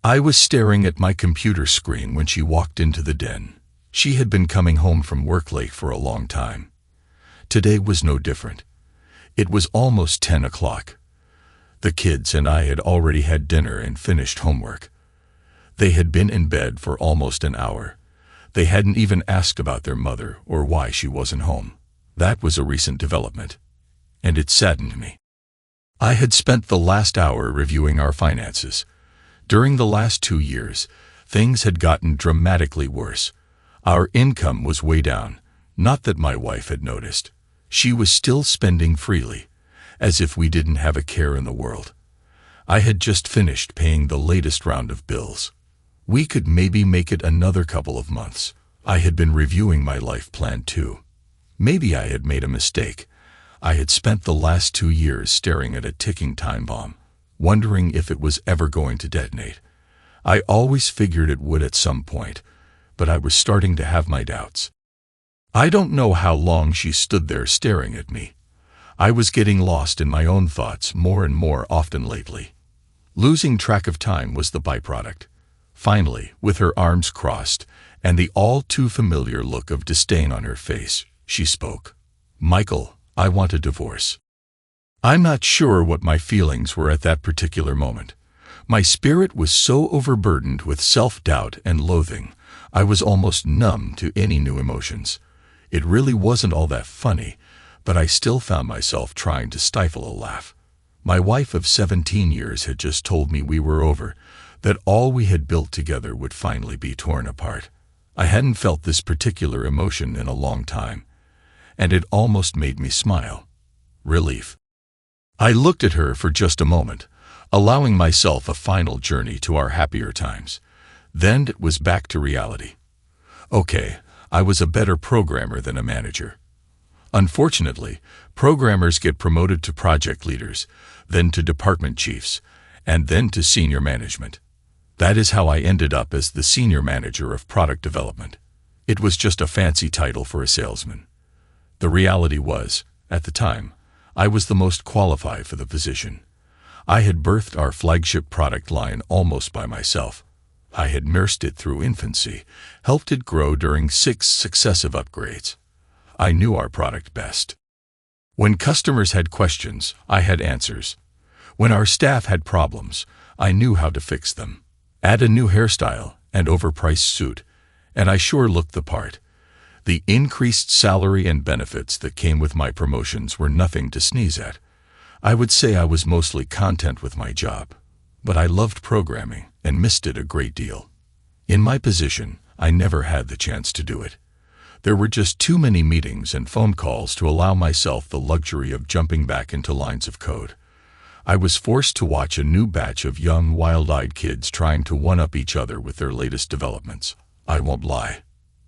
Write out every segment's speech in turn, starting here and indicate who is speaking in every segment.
Speaker 1: I was staring at my computer screen when she walked into the den. She had been coming home from work late for a long time. Today was no different. It was almost 10 o'clock. The kids and I had already had dinner and finished homework. They had been in bed for almost an hour. They hadn't even asked about their mother or why she wasn't home. That was a recent development, and it saddened me. I had spent the last hour reviewing our finances. During the last 2 years, things had gotten dramatically worse. Our income was way down. Not that my wife had noticed. She was still spending freely, as if we didn't have a care in the world. I had just finished paying the latest round of bills. We could maybe make it another couple of months. I had been reviewing my life plan too. Maybe I had made a mistake. I had spent the last 2 years staring at a ticking time bomb, wondering if it was ever going to detonate. I always figured it would at some point, but I was starting to have my doubts. I don't know how long she stood there staring at me. I was getting lost in my own thoughts more and more often lately. Losing track of time was the byproduct. Finally, with her arms crossed and the all-too-familiar look of disdain on her face, she spoke. "Michael, I want a divorce." I'm not sure what my feelings were at that particular moment. My spirit was so overburdened with self-doubt and loathing, I was almost numb to any new emotions. It really wasn't all that funny, but I still found myself trying to stifle a laugh. My wife of 17 years had just told me we were over, that all we had built together would finally be torn apart. I hadn't felt this particular emotion in a long time, and it almost made me smile. Relief. I looked at her for just a moment, allowing myself a final journey to our happier times. Then it was back to reality. Okay, I was a better programmer than a manager. Unfortunately, programmers get promoted to project leaders, then to department chiefs, and then to senior management. That is how I ended up as the senior manager of product development. It was just a fancy title for a salesman. The reality was, at the time, I was the most qualified for the position. I had birthed our flagship product line almost by myself. I had nursed it through infancy, helped it grow during 6 successive upgrades. I knew our product best. When customers had questions, I had answers. When our staff had problems, I knew how to fix them. Add a new hairstyle and overpriced suit, and I sure looked the part. The increased salary and benefits that came with my promotions were nothing to sneeze at. I would say I was mostly content with my job, but I loved programming and missed it a great deal. In my position, I never had the chance to do it. There were just too many meetings and phone calls to allow myself the luxury of jumping back into lines of code. I was forced to watch a new batch of young, wild-eyed kids trying to one-up each other with their latest developments. I won't lie.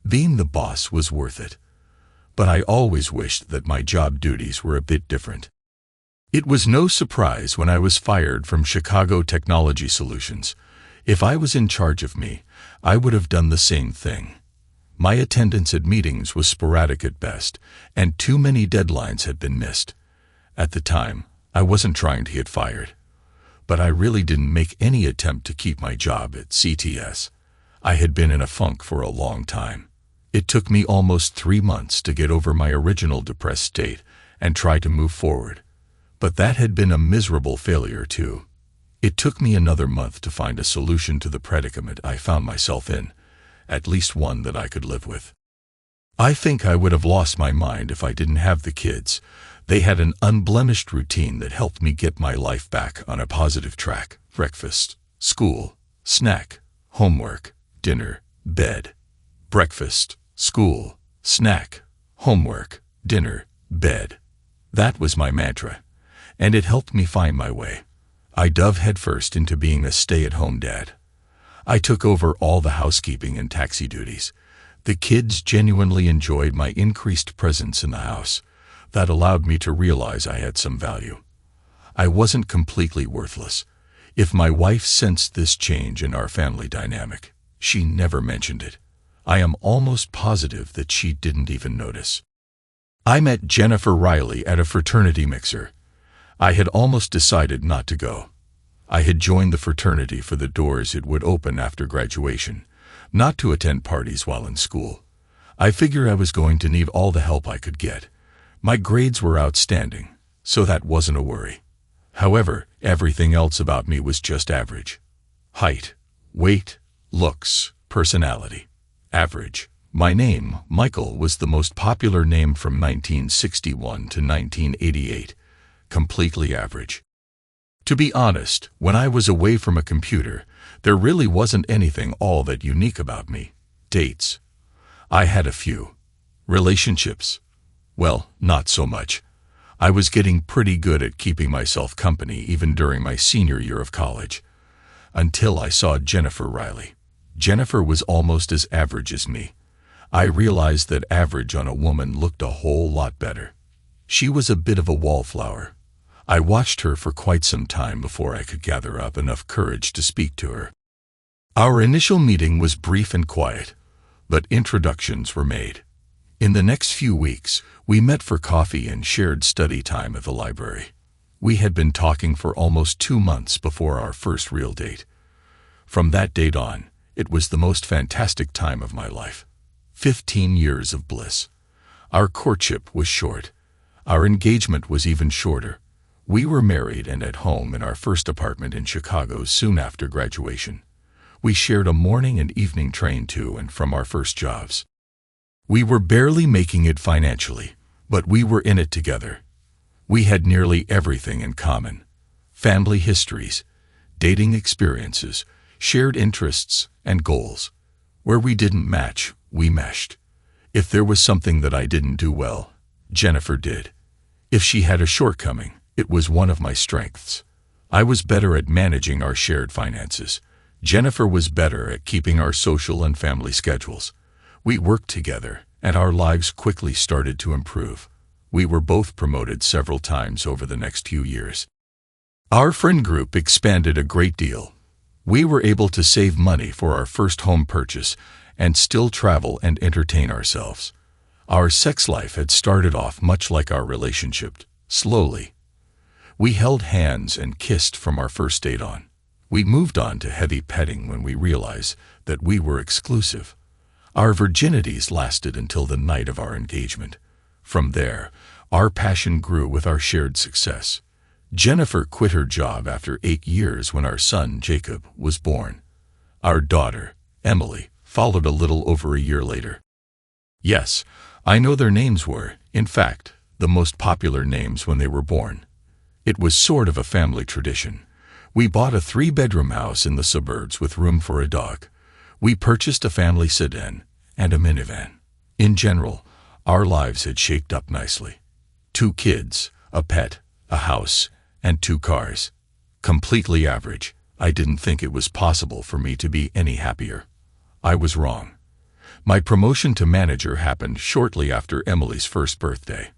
Speaker 1: Being the boss was worth it. But I always wished that my job duties were a bit different. It was no surprise when I was fired from Chicago Technology Solutions. If I was in charge of me, I would have done the same thing. My attendance at meetings was sporadic at best, and too many deadlines had been missed. At the time, I wasn't trying to get fired, but I really didn't make any attempt to keep my job at CTS. I had been in a funk for a long time. It took me almost 3 months to get over my original depressed state and try to move forward. But that had been a miserable failure too. It took me another month to find a solution to the predicament I found myself in, at least one that I could live with. I think I would have lost my mind if I didn't have the kids. They had an unblemished routine that helped me get my life back on a positive track. Breakfast, school, snack, homework, dinner, bed. Breakfast, school, snack, homework, dinner, bed. That was my mantra, and it helped me find my way. I dove headfirst into being a stay-at-home dad. I took over all the housekeeping and taxi duties. The kids genuinely enjoyed my increased presence in the house. That allowed me to realize I had some value. I wasn't completely worthless. If my wife sensed this change in our family dynamic, she never mentioned it. I am almost positive that she didn't even notice. I met Jennifer Riley at a fraternity mixer. I had almost decided not to go. I had joined the fraternity for the doors it would open after graduation, not to attend parties while in school. I figured I was going to need all the help I could get. My grades were outstanding, so that wasn't a worry. However, everything else about me was just average. Height, weight, looks, personality. Average. My name, Michael, was the most popular name from 1961 to 1988. Completely average. To be honest, when I was away from a computer, there really wasn't anything all that unique about me. Dates. I had a few. Relationships. Well, not so much. I was getting pretty good at keeping myself company even during my senior year of college. Until I saw Jennifer Riley. Jennifer was almost as average as me. I realized that average on a woman looked a whole lot better. She was a bit of a wallflower. I watched her for quite some time before I could gather up enough courage to speak to her. Our initial meeting was brief and quiet, but introductions were made. In the next few weeks, we met for coffee and shared study time at the library. We had been talking for almost 2 months before our first real date. From that date on, it was the most fantastic time of my life. 15 years of bliss. Our courtship was short. Our engagement was even shorter. We were married and at home in our first apartment in Chicago soon after graduation. We shared a morning and evening train to and from our first jobs. We were barely making it financially, but we were in it together. We had nearly everything in common. Family histories, dating experiences, shared interests, and goals. Where we didn't match, we meshed. If there was something that I didn't do well, Jennifer did. If she had a shortcoming, it was one of my strengths. I was better at managing our shared finances. Jennifer was better at keeping our social and family schedules. We worked together, and our lives quickly started to improve. We were both promoted several times over the next few years. Our friend group expanded a great deal. We were able to save money for our first home purchase and still travel and entertain ourselves. Our sex life had started off much like our relationship, slowly. We held hands and kissed from our first date on. We moved on to heavy petting when we realized that we were exclusive. Our virginities lasted until the night of our engagement. From there, our passion grew with our shared success. Jennifer quit her job after 8 years when our son, Jacob, was born. Our daughter, Emily, followed a little over a year later. Yes, I know their names were, in fact, the most popular names when they were born. It was sort of a family tradition. We bought a 3-bedroom house in the suburbs with room for a dog. We purchased a family sedan and a minivan. In general, our lives had shaped up nicely. 2 kids, a pet, a house, and 2 cars. Completely average. I didn't think it was possible for me to be any happier. I was wrong. My promotion to manager happened shortly after Emily's first birthday.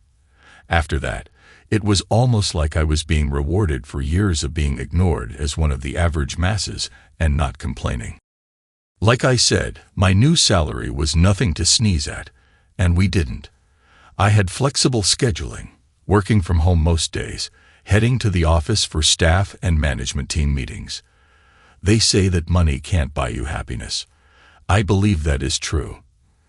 Speaker 1: After that, it was almost like I was being rewarded for years of being ignored as one of the average masses and not complaining. Like I said, my new salary was nothing to sneeze at, and we didn't. I had flexible scheduling, working from home most days, heading to the office for staff and management team meetings. They say that money can't buy you happiness. I believe that is true.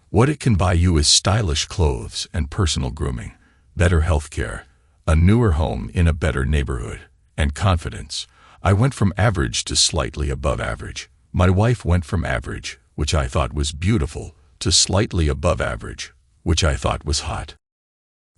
Speaker 1: What it can buy you is stylish clothes and personal grooming, better health care, a newer home in a better neighborhood, and confidence. I went from average to slightly above average. My wife went from average, which I thought was beautiful, to slightly above average, which I thought was hot.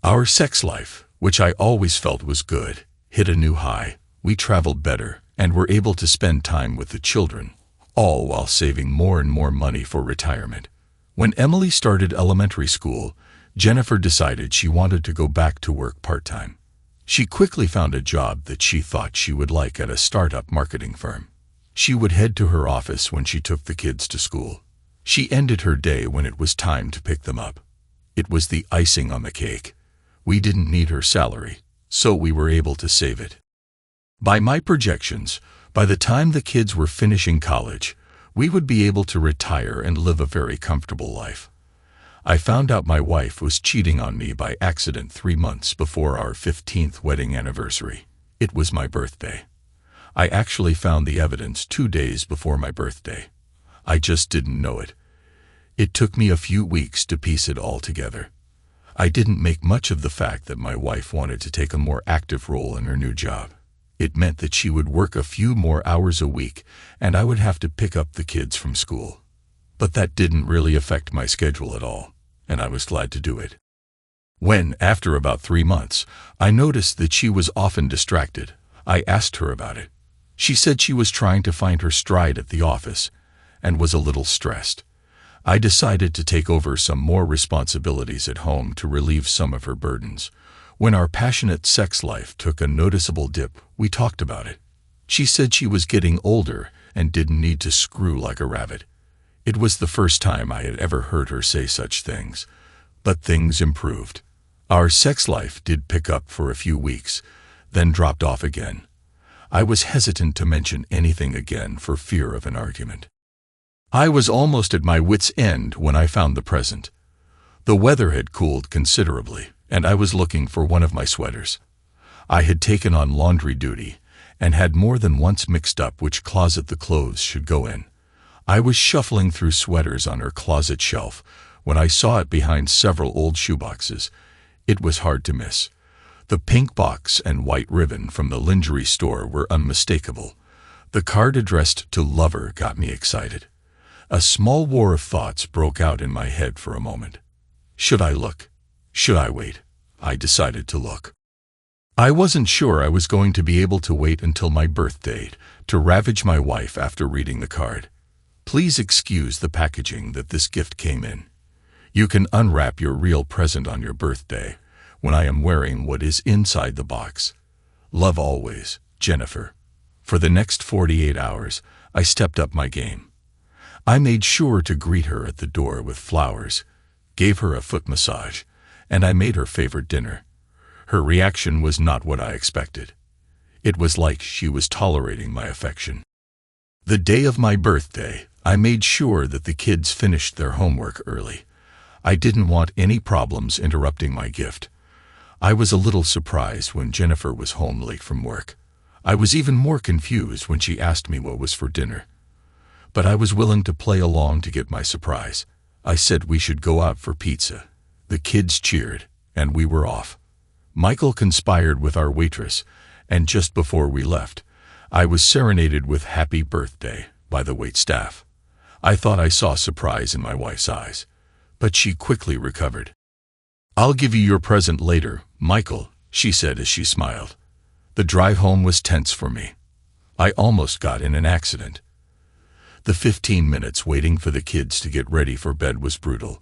Speaker 1: Our sex life, which I always felt was good, hit a new high. We traveled better and were able to spend time with the children, all while saving more and more money for retirement. When Emily started elementary school, Jennifer decided she wanted to go back to work part-time. She quickly found a job that she thought she would like at a startup marketing firm. She would head to her office when she took the kids to school. She ended her day when it was time to pick them up. It was the icing on the cake. We didn't need her salary, so we were able to save it. By my projections, by the time the kids were finishing college, we would be able to retire and live a very comfortable life. I found out my wife was cheating on me by accident 3 months before our 15th wedding anniversary. It was my birthday. I actually found the evidence 2 days before my birthday. I just didn't know it. It took me a few weeks to piece it all together. I didn't make much of the fact that my wife wanted to take a more active role in her new job. It meant that she would work a few more hours a week, and I would have to pick up the kids from school. But that didn't really affect my schedule at all, and I was glad to do it. When, after about 3 months, I noticed that she was often distracted, I asked her about it. She said she was trying to find her stride at the office, and was a little stressed. I decided to take over some more responsibilities at home to relieve some of her burdens. When our passionate sex life took a noticeable dip, we talked about it. She said she was getting older and didn't need to screw like a rabbit. It was the first time I had ever heard her say such things. But things improved. Our sex life did pick up for a few weeks, then dropped off again. I was hesitant to mention anything again for fear of an argument. I was almost at my wit's end when I found the present. The weather had cooled considerably, and I was looking for one of my sweaters. I had taken on laundry duty, and had more than once mixed up which closet the clothes should go in. I was shuffling through sweaters on her closet shelf when I saw it behind several old shoeboxes. It was hard to miss. The pink box and white ribbon from the lingerie store were unmistakable. The card addressed to lover got me excited. A small war of thoughts broke out in my head for a moment. Should I look? Should I wait? I decided to look. I wasn't sure I was going to be able to wait until my birthday to ravage my wife after reading the card. Please excuse the packaging that this gift came in. You can unwrap your real present on your birthday when I am wearing what is inside the box. Love always, Jennifer. For the next 48 hours, I stepped up my game. I made sure to greet her at the door with flowers, gave her a foot massage, and I made her favorite dinner. Her reaction was not what I expected. It was like she was tolerating my affection. The day of my birthday, I made sure that the kids finished their homework early. I didn't want any problems interrupting my gift. I was a little surprised when Jennifer was home late from work. I was even more confused when she asked me what was for dinner. But I was willing to play along to get my surprise. I said we should go out for pizza. The kids cheered, and we were off. Michael conspired with our waitress, and just before we left, I was serenaded with "Happy Birthday" by the waitstaff. I thought I saw surprise in my wife's eyes, but she quickly recovered. "I'll give you your present later, Michael," she said as she smiled. The drive home was tense for me. I almost got in an accident. The 15 minutes waiting for the kids to get ready for bed was brutal,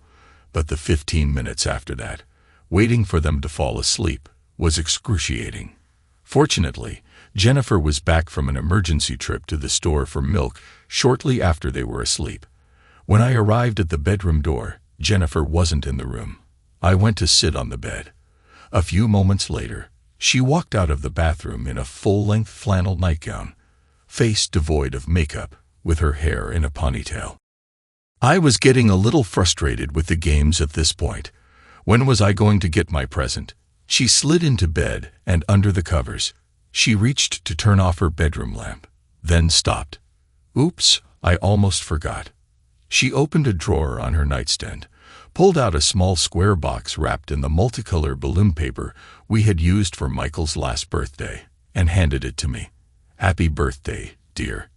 Speaker 1: but the 15 minutes after that, waiting for them to fall asleep, was excruciating. Fortunately, Jennifer was back from an emergency trip to the store for milk shortly after they were asleep. When I arrived at the bedroom door, Jennifer wasn't in the room. I went to sit on the bed. A few moments later, she walked out of the bathroom in a full-length flannel nightgown, face devoid of makeup, with her hair in a ponytail. I was getting a little frustrated with the games at this point. When was I going to get my present? She slid into bed, and under the covers, she reached to turn off her bedroom lamp, then stopped. Oops, I almost forgot. She opened a drawer on her nightstand, pulled out a small square box wrapped in the multicolor balloon paper we had used for Michael's last birthday, and handed it to me. "Happy birthday, dear."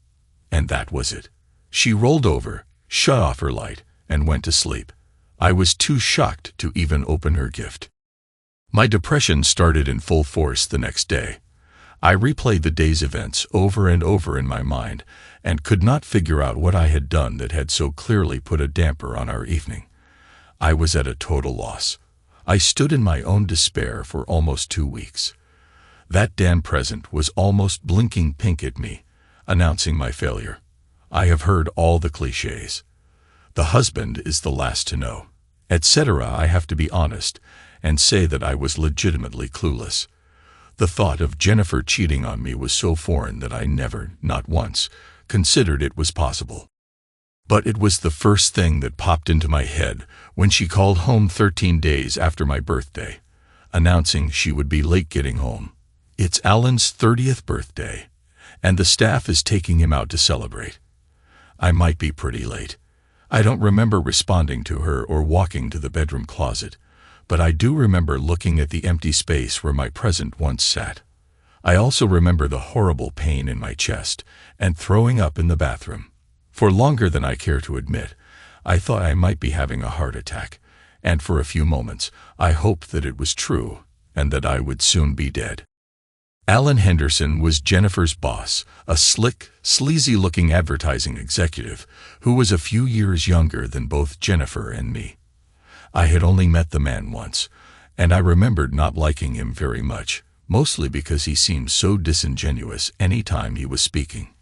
Speaker 1: And that was it. She rolled over, shut off her light, and went to sleep. I was too shocked to even open her gift. My depression started in full force the next day. I replayed the day's events over and over in my mind, and could not figure out what I had done that had so clearly put a damper on our evening. I was at a total loss. I stood in my own despair for almost 2 weeks. That damn present was almost blinking pink at me, announcing my failure. I have heard all the cliches. The husband is the last to know, etc. I have to be honest and say that I was legitimately clueless. The thought of Jennifer cheating on me was so foreign that I never, not once, considered it was possible. But it was the first thing that popped into my head when she called home 13 days after my birthday, announcing she would be late getting home. "It's Alan's 30th birthday, and the staff is taking him out to celebrate. I might be pretty late. I don't remember responding to her or walking to the bedroom closet, but I do remember looking at the empty space where my present once sat. I also remember the horrible pain in my chest and throwing up in the bathroom. For longer than I care to admit, I thought I might be having a heart attack, and for a few moments I hoped that it was true and that I would soon be dead. Alan Henderson was Jennifer's boss, a slick, sleazy-looking advertising executive who was a few years younger than both Jennifer and me. I had only met the man once, and I remembered not liking him very much, mostly because he seemed so disingenuous any time he was speaking.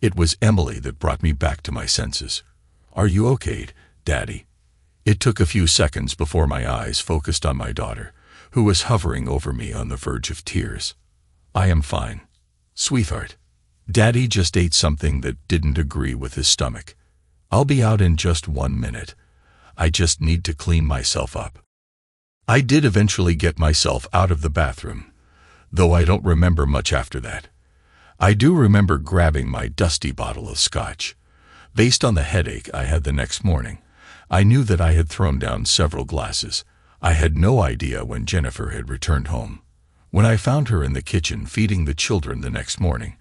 Speaker 1: It was Emily that brought me back to my senses. "Are you okay, Daddy?" It took a few seconds before my eyes focused on my daughter, who was hovering over me on the verge of tears. "I am fine, sweetheart. Daddy just ate something that didn't agree with his stomach. I'll be out in just 1 minute. I just need to clean myself up." I did eventually get myself out of the bathroom, though I don't remember much after that. I do remember grabbing my dusty bottle of scotch. Based on the headache I had the next morning, I knew that I had thrown down several glasses. I had no idea when Jennifer had returned home. When I found her in the kitchen feeding the children the next morning,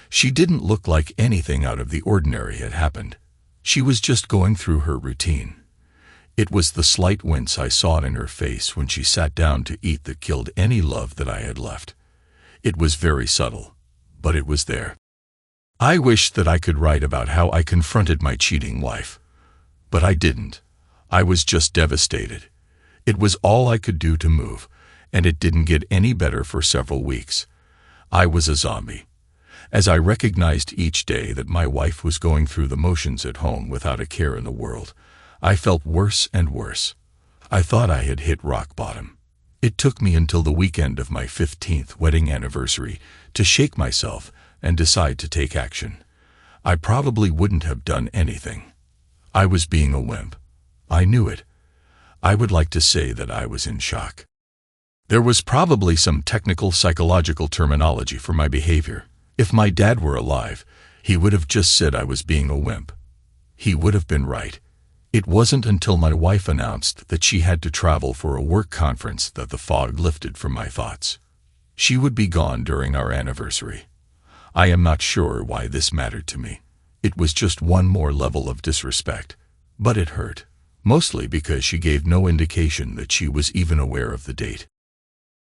Speaker 1: she didn't look like anything out of the ordinary had happened. She was just going through her routine. It was the slight wince I saw in her face when she sat down to eat that killed any love that I had left. It was very subtle, but it was there. I wished that I could write about how I confronted my cheating wife. But I didn't. I was just devastated. It was all I could do to move, and it didn't get any better for several weeks. I was a zombie. As I recognized each day that my wife was going through the motions at home without a care in the world, I felt worse and worse. I thought I had hit rock bottom. It took me until the weekend of my 15th wedding anniversary to shake myself and decide to take action. I probably wouldn't have done anything. I was being a wimp. I knew it. I would like to say that I was in shock. There was probably some technical psychological terminology for my behavior. If my dad were alive, he would have just said I was being a wimp. He would have been right. It wasn't until my wife announced that she had to travel for a work conference that the fog lifted from my thoughts. She would be gone during our anniversary. I am not sure why this mattered to me. It was just one more level of disrespect. But it hurt, mostly because she gave no indication that she was even aware of the date.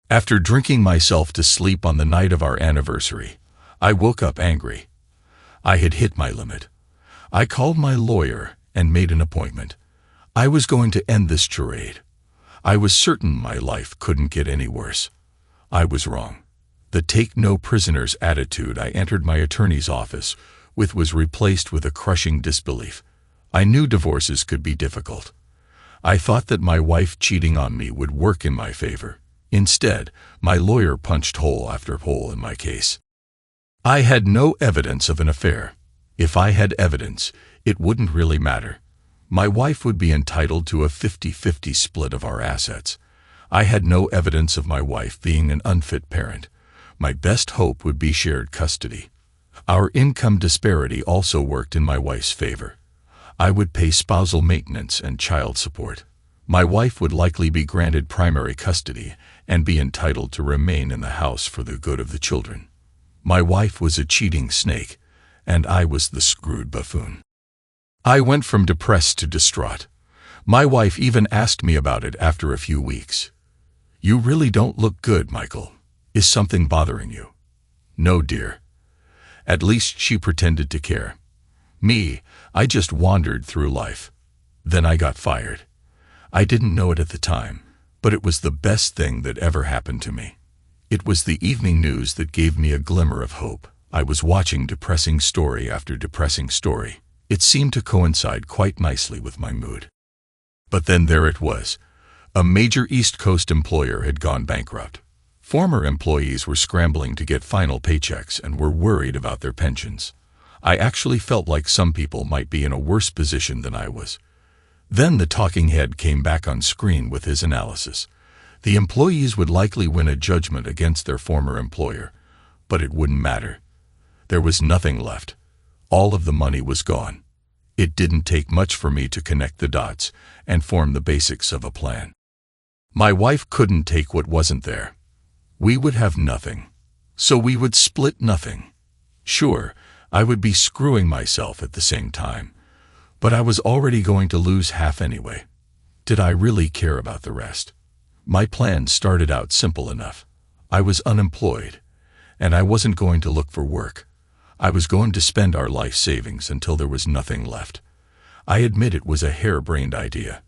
Speaker 1: After drinking myself to sleep on the night of our anniversary, I woke up angry. I had hit my limit. I called my lawyer and made an appointment. I was going to end this charade. I was certain my life couldn't get any worse. I was wrong. The take-no-prisoners attitude I entered my attorney's office with was replaced with a crushing disbelief. I knew divorces could be difficult. I thought that my wife cheating on me would work in my favor. Instead, my lawyer punched hole after hole in my case. I had no evidence of an affair. If I had evidence, it wouldn't really matter. My wife would be entitled to a 50-50 split of our assets. I had no evidence of my wife being an unfit parent. My best hope would be shared custody. Our income disparity also worked in my wife's favor. I would pay spousal maintenance and child support. My wife would likely be granted primary custody and be entitled to remain in the house for the good of the children. My wife was a cheating snake, and I was the screwed buffoon. I went from depressed to distraught. My wife even asked me about it after a few weeks. "You really don't look good, Michael. Is something bothering you?" "No, dear." At least she pretended to care. Me, I just wandered through life. Then I got fired. I didn't know it at the time, but it was the best thing that ever happened to me. It was the evening news that gave me a glimmer of hope. I was watching depressing story after depressing story. It seemed to coincide quite nicely with my mood. But then there it was. A major East Coast employer had gone bankrupt. Former employees were scrambling to get final paychecks and were worried about their pensions. I actually felt like some people might be in a worse position than I was. Then the talking head came back on screen with his analysis. The employees would likely win a judgment against their former employer, but it wouldn't matter. There was nothing left. All of the money was gone. It didn't take much for me to connect the dots and form the basics of a plan. My wife couldn't take what wasn't there. We would have nothing, so we would split nothing. Sure, I would be screwing myself at the same time, but I was already going to lose half anyway. Did I really care about the rest? My plan started out simple enough. I was unemployed, and I wasn't going to look for work. I was going to spend our life savings until there was nothing left. I admit it was a harebrained idea.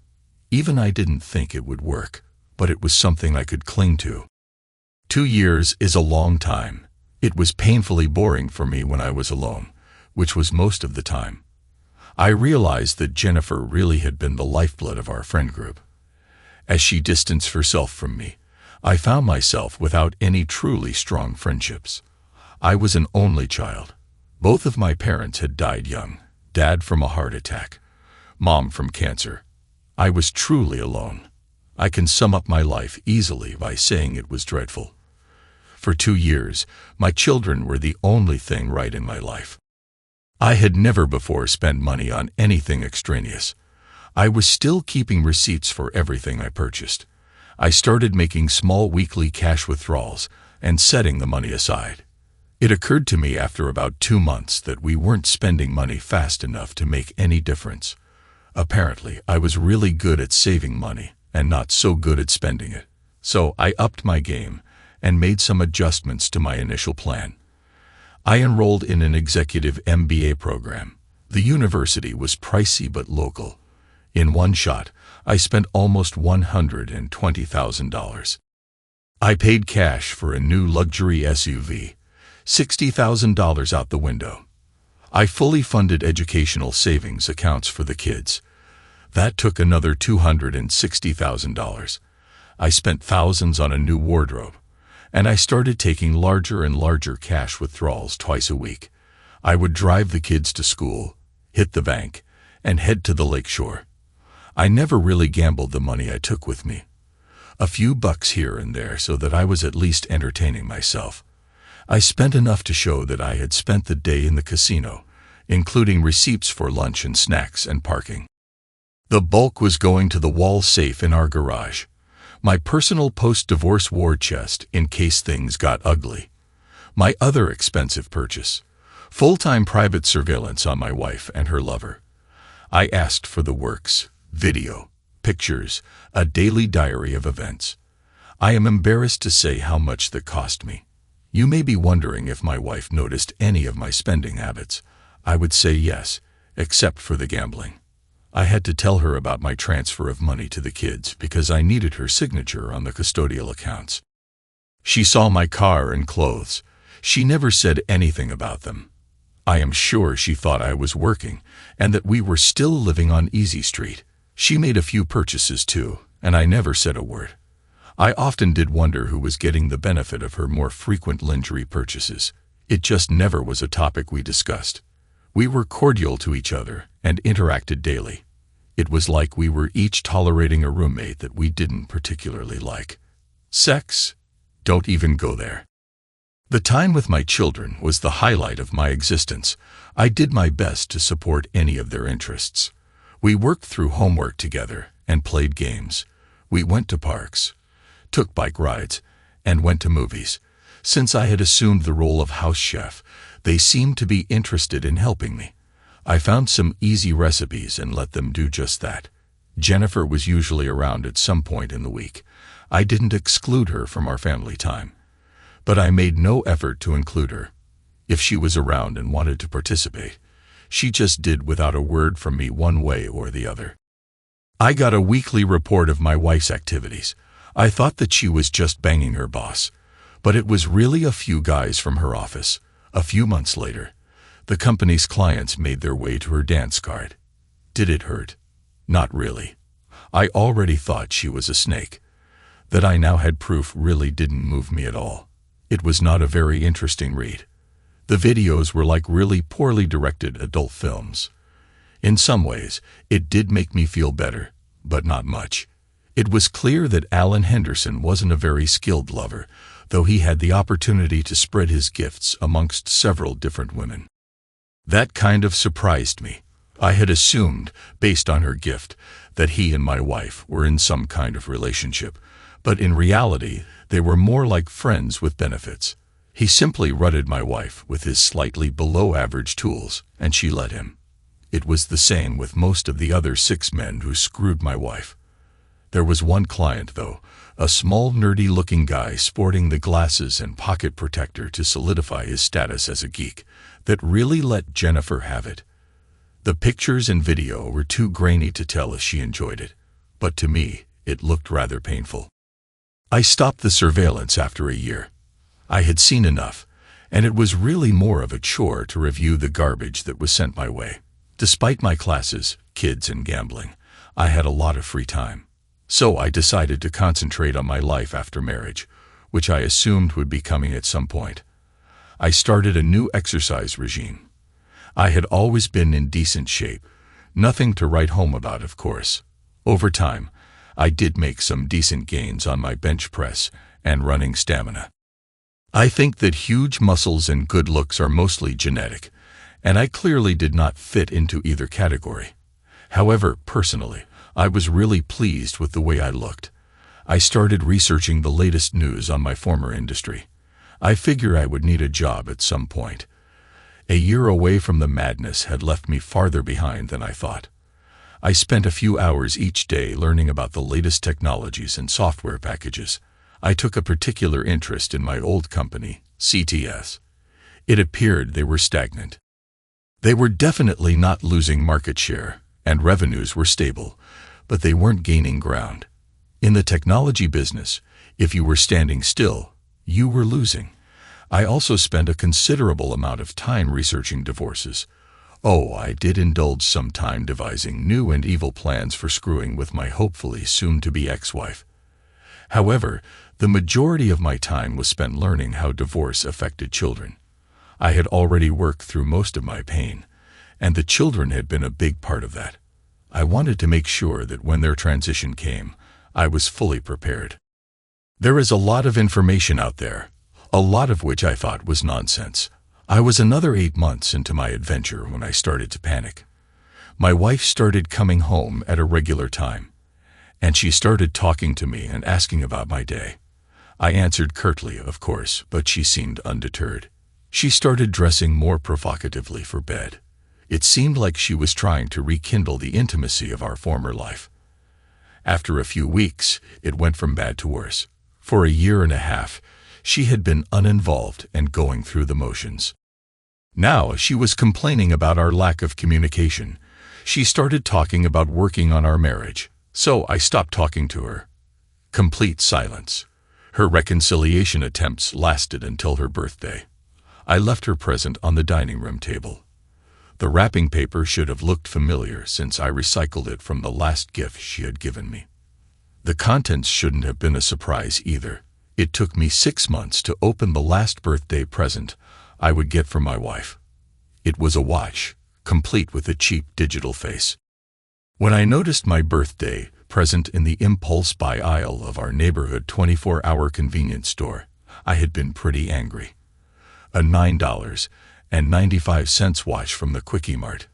Speaker 1: Even I didn't think it would work, but it was something I could cling to. 2 years is a long time. It was painfully boring for me when I was alone, which was most of the time. I realized that Jennifer really had been the lifeblood of our friend group. As she distanced herself from me, I found myself without any truly strong friendships. I was an only child. Both of my parents had died young, Dad from a heart attack, Mom from cancer. I was truly alone. I can sum up my life easily by saying it was dreadful. For 2 years, my children were the only thing right in my life. I had never before spent money on anything extraneous. I was still keeping receipts for everything I purchased. I started making small weekly cash withdrawals and setting the money aside. It occurred to me after about 2 months that we weren't spending money fast enough to make any difference. Apparently, I was really good at saving money and not so good at spending it. So I upped my game and made some adjustments to my initial plan. I enrolled in an executive MBA program. The university was pricey but local. In one shot, I spent almost $120,000. I paid cash for a new luxury SUV, $60,000 out the window. I fully funded educational savings accounts for the kids. That took another $260,000. I spent thousands on a new wardrobe, and I started taking larger and larger cash withdrawals twice a week. I would drive the kids to school, hit the bank, and head to the lakeshore. I never really gambled the money I took with me. A few bucks here and there so that I was at least entertaining myself. I spent enough to show that I had spent the day in the casino, including receipts for lunch and snacks and parking. The bulk was going to the wall safe in our garage, my personal post-divorce war chest in case things got ugly. My other expensive purchase, full-time private surveillance on my wife and her lover. I asked for the works, video, pictures, a daily diary of events. I am embarrassed to say how much that cost me. You may be wondering if my wife noticed any of my spending habits. I would say yes, except for the gambling. I had to tell her about my transfer of money to the kids because I needed her signature on the custodial accounts. She saw my car and clothes. She never said anything about them. I am sure she thought I was working and that we were still living on Easy Street. She made a few purchases too, and I never said a word. I often did wonder who was getting the benefit of her more frequent lingerie purchases. It just never was a topic we discussed. We were cordial to each other and interacted daily. It was like we were each tolerating a roommate that we didn't particularly like. Sex? Don't even go there. The time with my children was the highlight of my existence. I did my best to support any of their interests. We worked through homework together and played games. We went to parks, took bike rides, and went to movies. Since I had assumed the role of house chef, they seemed to be interested in helping me. I found some easy recipes and let them do just that. Jennifer was usually around at some point in the week. I didn't exclude her from our family time, but I made no effort to include her. If she was around and wanted to participate, she just did without a word from me one way or the other. I got a weekly report of my wife's activities. I thought that she was just banging her boss, but it was really a few guys from her office. A few months later, the company's clients made their way to her dance card. Did it hurt? Not really. I already thought she was a snake. That I now had proof really didn't move me at all. It was not a very interesting read. The videos were like really poorly directed adult films. In some ways, it did make me feel better, but not much. It was clear that Alan Henderson wasn't a very skilled lover, though he had the opportunity to spread his gifts amongst several different women. That kind of surprised me. I had assumed, based on her gift, that he and my wife were in some kind of relationship, but in reality, they were more like friends with benefits. He simply rutted my wife with his slightly below-average tools, and she let him. It was the same with most of the other 6 men who screwed my wife. There was one client, though, a small nerdy-looking guy sporting the glasses and pocket protector to solidify his status as a geek, that really let Jennifer have it. The pictures and video were too grainy to tell if she enjoyed it, but to me, it looked rather painful. I stopped the surveillance after a year. I had seen enough, and it was really more of a chore to review the garbage that was sent my way. Despite my classes, kids, and gambling, I had a lot of free time. So I decided to concentrate on my life after marriage, which I assumed would be coming at some point. I started a new exercise regime. I had always been in decent shape, nothing to write home about, of course. Over time, I did make some decent gains on my bench press and running stamina. I think that huge muscles and good looks are mostly genetic, and I clearly did not fit into either category. However, personally, I was really pleased with the way I looked. I started researching the latest news on my former industry. I figure I would need a job at some point. A year away from the madness had left me farther behind than I thought. I spent a few hours each day learning about the latest technologies and software packages. I took a particular interest in my old company, CTS. It appeared they were stagnant. They were definitely not losing market share, and revenues were stable, but they weren't gaining ground. In the technology business, if you were standing still, you were losing. I also spent a considerable amount of time researching divorces. Oh, I did indulge some time devising new and evil plans for screwing with my hopefully soon-to-be ex-wife. However, the majority of my time was spent learning how divorce affected children. I had already worked through most of my pain, and the children had been a big part of that. I wanted to make sure that when their transition came, I was fully prepared. There is a lot of information out there, a lot of which I thought was nonsense. I was another 8 months into my adventure when I started to panic. My wife started coming home at a regular time, and she started talking to me and asking about my day. I answered curtly, of course, but she seemed undeterred. She started dressing more provocatively for bed. It seemed like she was trying to rekindle the intimacy of our former life. After a few weeks, it went from bad to worse. For a year and a half, she had been uninvolved and going through the motions. Now she was complaining about our lack of communication. She started talking about working on our marriage, so I stopped talking to her. Complete silence. Her reconciliation attempts lasted until her birthday. I left her present on the dining room table. The wrapping paper should have looked familiar since I recycled it from the last gift she had given me. The contents shouldn't have been a surprise either. It took me 6 months to open the last birthday present I would get from my wife. It was a watch, complete with a cheap digital face. When I noticed my birthday present in the impulse buy aisle of our neighborhood 24-hour convenience store, I had been pretty angry. A $9.95 watch from the Quickie Mart.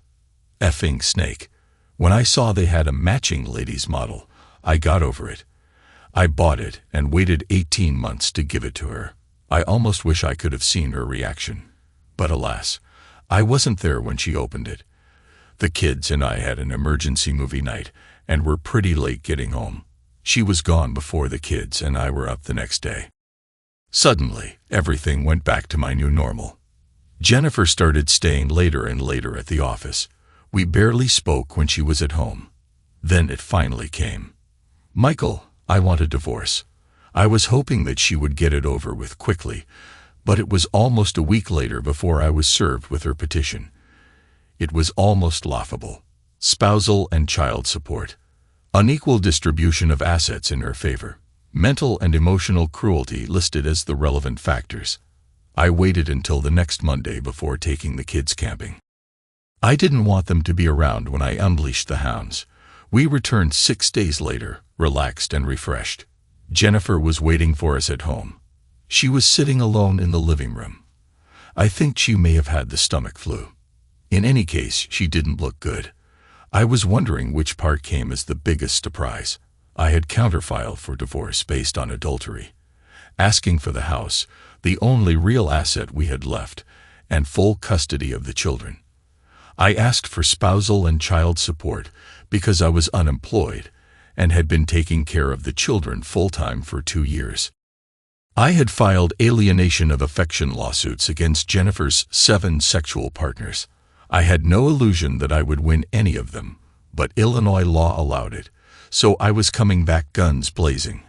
Speaker 1: Effing snake. When I saw they had a matching ladies' model, I got over it. I bought it and waited 18 months to give it to her. I almost wish I could have seen her reaction. But alas, I wasn't there when she opened it. The kids and I had an emergency movie night and were pretty late getting home. She was gone before the kids and I were up the next day. Suddenly, everything went back to my new normal. Jennifer started staying later and later at the office. We barely spoke when she was at home. Then it finally came. Michael, I want a divorce. I was hoping that she would get it over with quickly, but it was almost a week later before I was served with her petition. It was almost laughable. Spousal and child support. Unequal distribution of assets in her favor. Mental and emotional cruelty listed as the relevant factors. I waited until the next Monday before taking the kids camping. I didn't want them to be around when I unleashed the hounds. We returned 6 days later, relaxed and refreshed. Jennifer was waiting for us at home. She was sitting alone in the living room. I think she may have had the stomach flu. In any case, she didn't look good. I was wondering which part came as the biggest surprise. I had counterfiled for divorce based on adultery, asking for the house, the only real asset we had left, and full custody of the children. I asked for spousal and child support because I was unemployed and had been taking care of the children full-time for 2 years. I had filed alienation of affection lawsuits against Jennifer's 7 sexual partners. I had no illusion that I would win any of them, but Illinois law allowed it, so I was coming back guns blazing.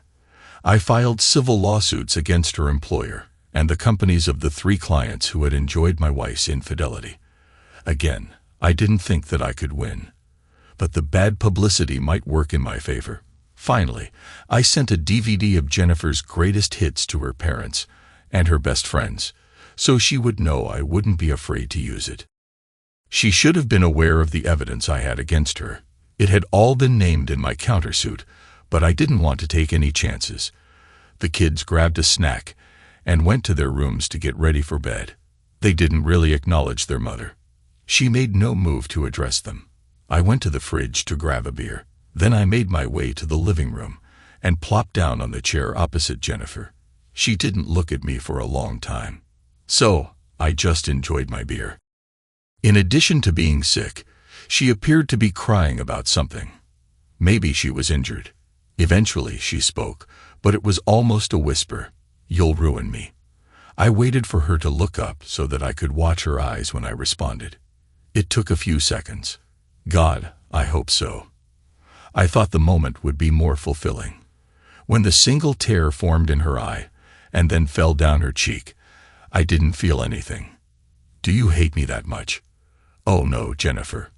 Speaker 1: I filed civil lawsuits against her employer and the companies of the 3 clients who had enjoyed my wife's infidelity. Again, I didn't think that I could win, but the bad publicity might work in my favor. Finally, I sent a DVD of Jennifer's greatest hits to her parents and her best friends, so she would know I wouldn't be afraid to use it. She should have been aware of the evidence I had against her. It had all been named in my countersuit, but I didn't want to take any chances. The kids grabbed a snack and went to their rooms to get ready for bed. They didn't really acknowledge their mother. She made no move to address them. I went to the fridge to grab a beer. Then I made my way to the living room and plopped down on the chair opposite Jennifer. She didn't look at me for a long time, so I just enjoyed my beer. In addition to being sick, she appeared to be crying about something. Maybe she was injured. Eventually she spoke, but it was almost a whisper. "You'll ruin me." I waited for her to look up so that I could watch her eyes when I responded. It took a few seconds. God, I hope so. I thought the moment would be more fulfilling. When the single tear formed in her eye and then fell down her cheek, I didn't feel anything. "Do you hate me that much?" "Oh no, Jennifer.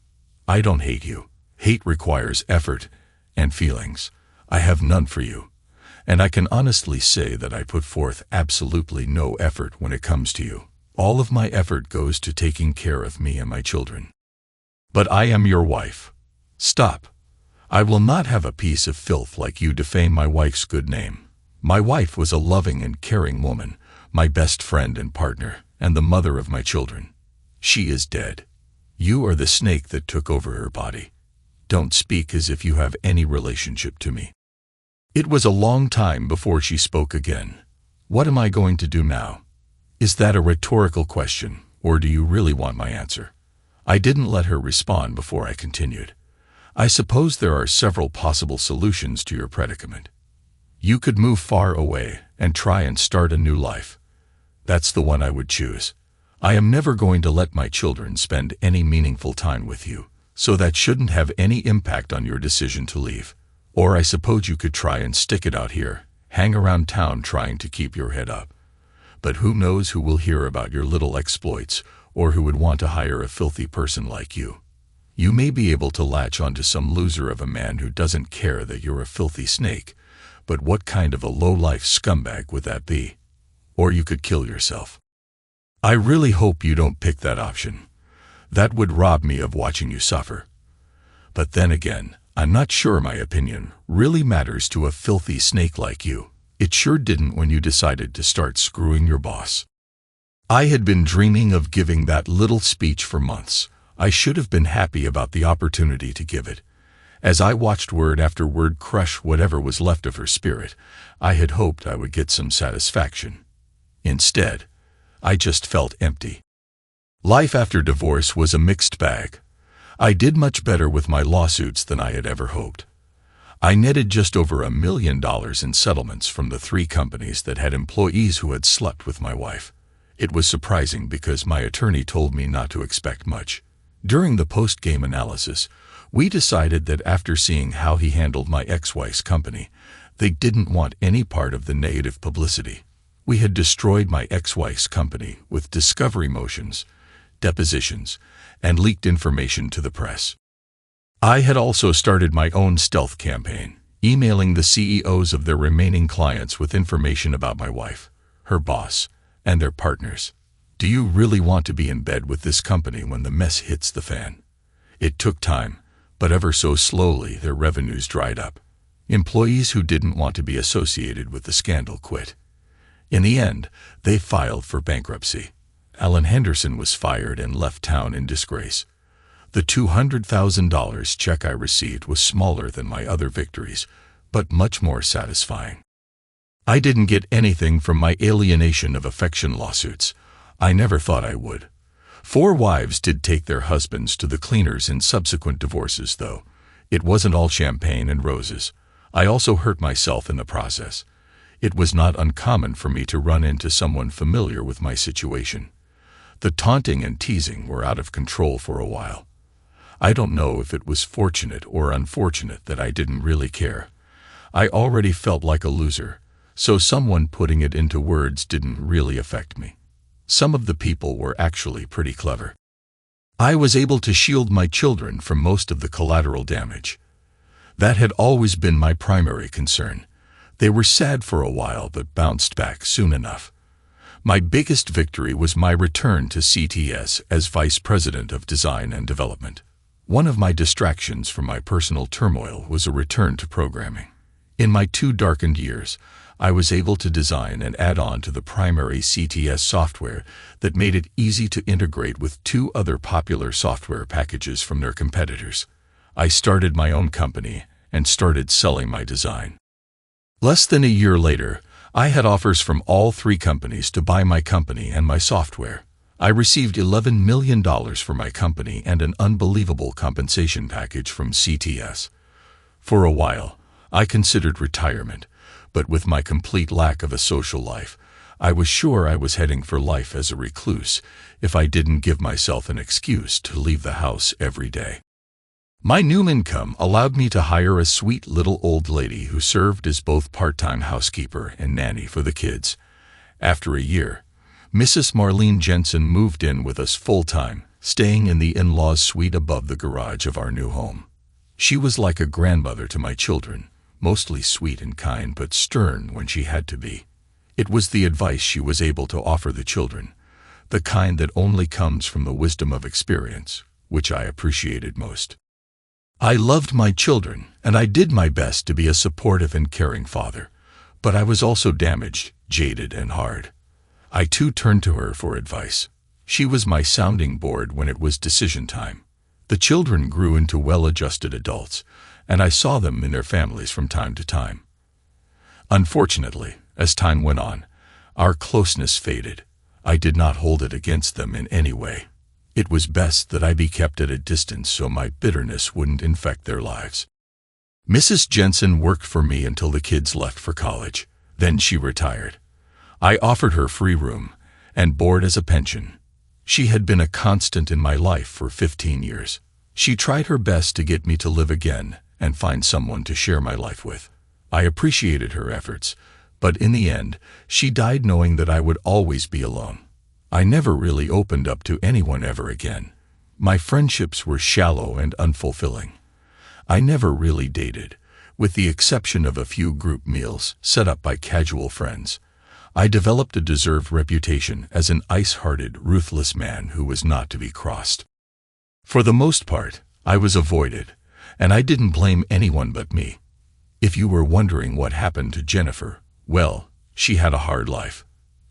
Speaker 1: I don't hate you. Hate requires effort and feelings. I have none for you. And I can honestly say that I put forth absolutely no effort when it comes to you. All of my effort goes to taking care of me and my children. But I am your wife. Stop. I will not have a piece of filth like you defame my wife's good name. My wife was a loving and caring woman, my best friend and partner, and the mother of my children. She is dead. You are the snake that took over her body. Don't speak as if you have any relationship to me." It was a long time before she spoke again. "What am I going to do now?" Is that a rhetorical question, or do you really want my answer? I didn't let her respond before I continued. "I suppose there are several possible solutions to your predicament. You could move far away and try and start a new life. That's the one I would choose. I am never going to let my children spend any meaningful time with you, so that shouldn't have any impact on your decision to leave. Or I suppose you could try and stick it out here, hang around town trying to keep your head up. But who knows who will hear about your little exploits, or who would want to hire a filthy person like you. You may be able to latch onto some loser of a man who doesn't care that you're a filthy snake, but what kind of a low-life scumbag would that be? Or you could kill yourself. I really hope you don't pick that option. That would rob me of watching you suffer. But then again, I'm not sure my opinion really matters to a filthy snake like you. It sure didn't when you decided to start screwing your boss." I had been dreaming of giving that little speech for months. I should have been happy about the opportunity to give it. As I watched word after word crush whatever was left of her spirit, I had hoped I would get some satisfaction. Instead, I just felt empty. Life after divorce was a mixed bag. I did much better with my lawsuits than I had ever hoped. I netted just over $1 million in settlements from the 3 companies that had employees who had slept with my wife. It was surprising because my attorney told me not to expect much. During the post-game analysis, we decided that after seeing how he handled my ex-wife's company, they didn't want any part of the negative publicity. We had destroyed my ex-wife's company with discovery motions, depositions, and leaked information to the press. I had also started my own stealth campaign, emailing the CEOs of their remaining clients with information about my wife, her boss, and their partners. Do you really want to be in bed with this company when the mess hits the fan? It took time, but ever so slowly their revenues dried up. Employees who didn't want to be associated with the scandal quit. In the end, they filed for bankruptcy. Alan Henderson was fired and left town in disgrace. The $200,000 check I received was smaller than my other victories, but much more satisfying. I didn't get anything from my alienation of affection lawsuits. I never thought I would. 4 wives did take their husbands to the cleaners in subsequent divorces, though. It wasn't all champagne and roses. I also hurt myself in the process. It was not uncommon for me to run into someone familiar with my situation. The taunting and teasing were out of control for a while. I don't know if it was fortunate or unfortunate that I didn't really care. I already felt like a loser, so someone putting it into words didn't really affect me. Some of the people were actually pretty clever. I was able to shield my children from most of the collateral damage. That had always been my primary concern. They were sad for a while but bounced back soon enough. My biggest victory was my return to CTS as Vice President of Design and Development. One of my distractions from my personal turmoil was a return to programming. In my 2 darkened years, I was able to design and add on to the primary CTS software that made it easy to integrate with 2 other popular software packages from their competitors. I started my own company and started selling my design. Less than a year later, I had offers from all 3 companies to buy my company and my software. I received $11 million for my company and an unbelievable compensation package from CTS. For a while, I considered retirement, but with my complete lack of a social life, I was sure I was heading for life as a recluse if I didn't give myself an excuse to leave the house every day. My new income allowed me to hire a sweet little old lady who served as both part-time housekeeper and nanny for the kids. After a year, Mrs. Marlene Jensen moved in with us full-time, staying in the in-laws' suite above the garage of our new home. She was like a grandmother to my children, mostly sweet and kind but stern when she had to be. It was the advice she was able to offer the children, the kind that only comes from the wisdom of experience, which I appreciated most. I loved my children, and I did my best to be a supportive and caring father, but I was also damaged, jaded, and hard. I too turned to her for advice. She was my sounding board when it was decision time. The children grew into well-adjusted adults, and I saw them in their families from time to time. Unfortunately, as time went on, our closeness faded. I did not hold it against them in any way. It was best that I be kept at a distance so my bitterness wouldn't infect their lives. Mrs. Jensen worked for me until the kids left for college. Then she retired. I offered her free room and board as a pension. She had been a constant in my life for 15 years. She tried her best to get me to live again and find someone to share my life with. I appreciated her efforts, but in the end, she died knowing that I would always be alone. I never really opened up to anyone ever again. My friendships were shallow and unfulfilling. I never really dated, with the exception of a few group meals set up by casual friends. I developed a deserved reputation as an ice-hearted, ruthless man who was not to be crossed. For the most part, I was avoided, and I didn't blame anyone but me. If you were wondering what happened to Jennifer, well, she had a hard life.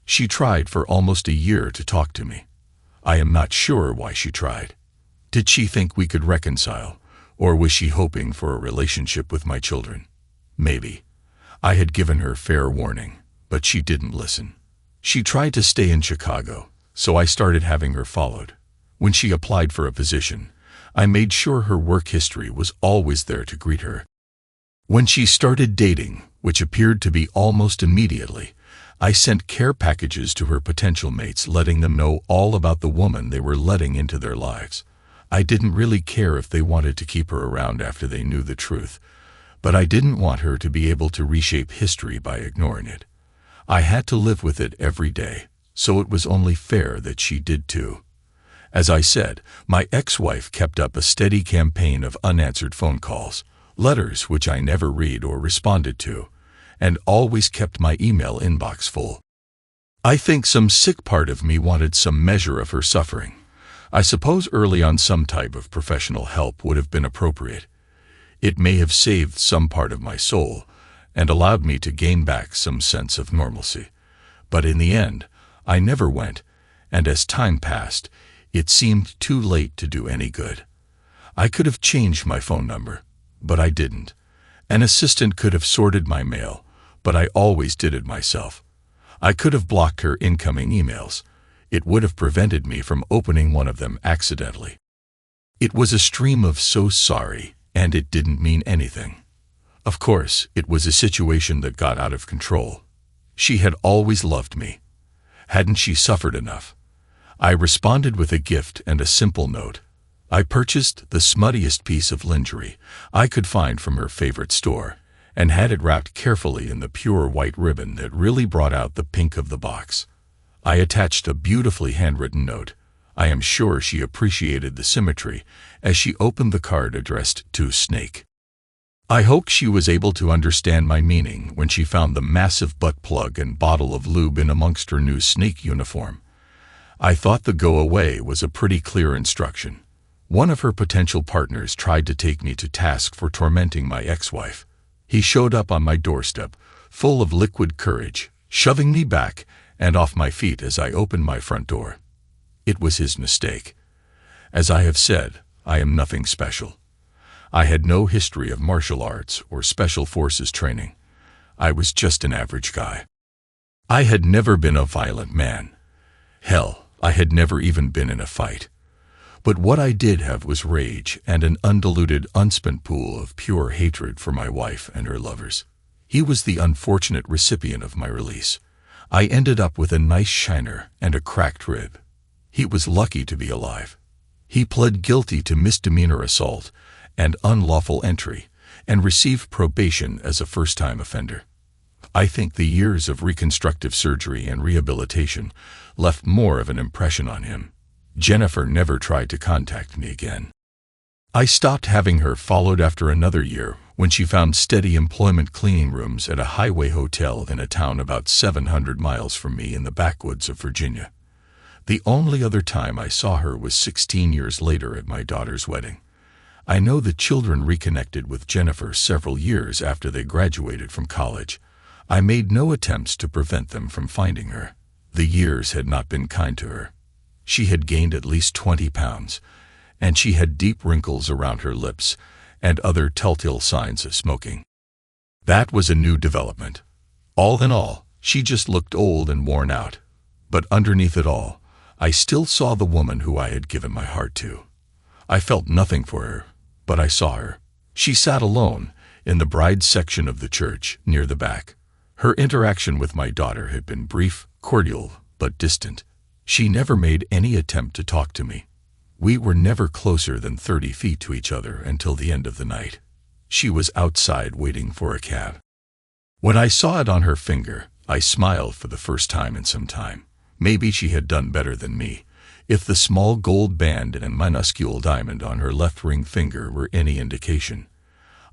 Speaker 1: She tried for almost a year to talk to me. I am not sure why she tried. Did she think we could reconcile, or was she hoping for a relationship with my children? Maybe. I had given her fair warning, but she didn't listen. She tried to stay in Chicago, so I started having her followed. When she applied for a position, I made sure her work history was always there to greet her. When she started dating, which appeared to be almost immediately, I sent care packages to her potential mates letting them know all about the woman they were letting into their lives. I didn't really care if they wanted to keep her around after they knew the truth, but I didn't want her to be able to reshape history by ignoring it. I had to live with it every day, so it was only fair that she did too. As I said, my ex-wife kept up a steady campaign of unanswered phone calls, letters which I never read or responded to, and always kept my email inbox full. I think some sick part of me wanted some measure of her suffering. I suppose early on some type of professional help would have been appropriate. It may have saved some part of my soul and allowed me to gain back some sense of normalcy. But in the end, I never went, and as time passed, it seemed too late to do any good. I could have changed my phone number, but I didn't. An assistant could have sorted my mail, but I always did it myself. I could have blocked her incoming emails. It would have prevented me from opening one of them accidentally. It was a stream of "so sorry," and it didn't mean anything. Of course, it was a situation that got out of control. She had always loved me. Hadn't she suffered enough? I responded with a gift and a simple note. I purchased the smuttiest piece of lingerie I could find from her favorite store, and had it wrapped carefully in the pure white ribbon that really brought out the pink of the box. I attached a beautifully handwritten note. I am sure she appreciated the symmetry as she opened the card addressed to Snake. I hoped she was able to understand my meaning when she found the massive butt plug and bottle of lube in amongst her new Snake uniform. I thought the go away was a pretty clear instruction. One of her potential partners tried to take me to task for tormenting my ex-wife. He showed up on my doorstep, full of liquid courage, shoving me back and off my feet as I opened my front door. It was his mistake. As I have said, I am nothing special. I had no history of martial arts or special forces training. I was just an average guy. I had never been a violent man. Hell, I had never even been in a fight. But what I did have was rage and an undiluted, unspent pool of pure hatred for my wife and her lovers. He was the unfortunate recipient of my release. I ended up with a nice shiner and a cracked rib. He was lucky to be alive. He pled guilty to misdemeanor assault and unlawful entry, and received probation as a first-time offender. I think the years of reconstructive surgery and rehabilitation left more of an impression on him. Jennifer never tried to contact me again. I stopped having her followed after another year when she found steady employment cleaning rooms at a highway hotel in a town about 700 miles from me in the backwoods of Virginia. The only other time I saw her was 16 years later at my daughter's wedding. I know the children reconnected with Jennifer several years after they graduated from college. I made no attempts to prevent them from finding her. The years had not been kind to her. She had gained at least 20 pounds, and she had deep wrinkles around her lips and other telltale signs of smoking. That was a new development. All in all, she just looked old and worn out. But underneath it all, I still saw the woman who I had given my heart to. I felt nothing for her, but I saw her. She sat alone in the bride's section of the church near the back. Her interaction with my daughter had been brief, cordial, but distant. She never made any attempt to talk to me. We were never closer than 30 feet to each other until the end of the night. She was outside waiting for a cab. When I saw it on her finger, I smiled for the first time in some time. Maybe she had done better than me, if the small gold band and minuscule diamond on her left ring finger were any indication.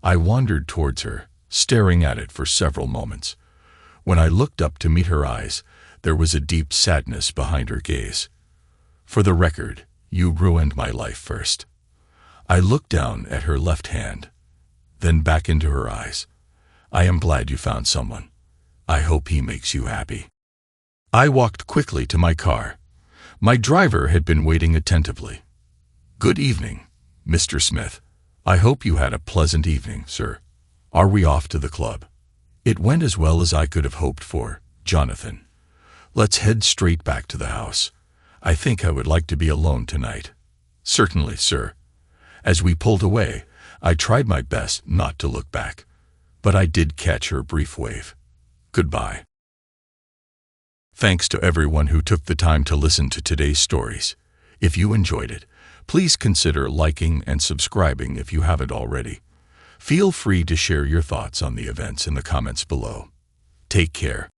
Speaker 1: I wandered towards her, staring at it for several moments. When I looked up to meet her eyes, there was a deep sadness behind her gaze. For the record, you ruined my life first. I looked down at her left hand, then back into her eyes. I am glad you found someone. I hope he makes you happy. I walked quickly to my car. My driver had been waiting attentively. Good evening, Mr. Smith. I hope you had a pleasant evening, sir. Are we off to the club? It went as well as I could have hoped for, Jonathan. Let's head straight back to the house. I think I would like to be alone tonight. Certainly, sir. As we pulled away, I tried my best not to look back, but I did catch her brief wave. Goodbye. Thanks to everyone who took the time to listen to today's stories. If you enjoyed it, please consider liking and subscribing if you haven't already. Feel free to share your thoughts on the events in the comments below. Take care.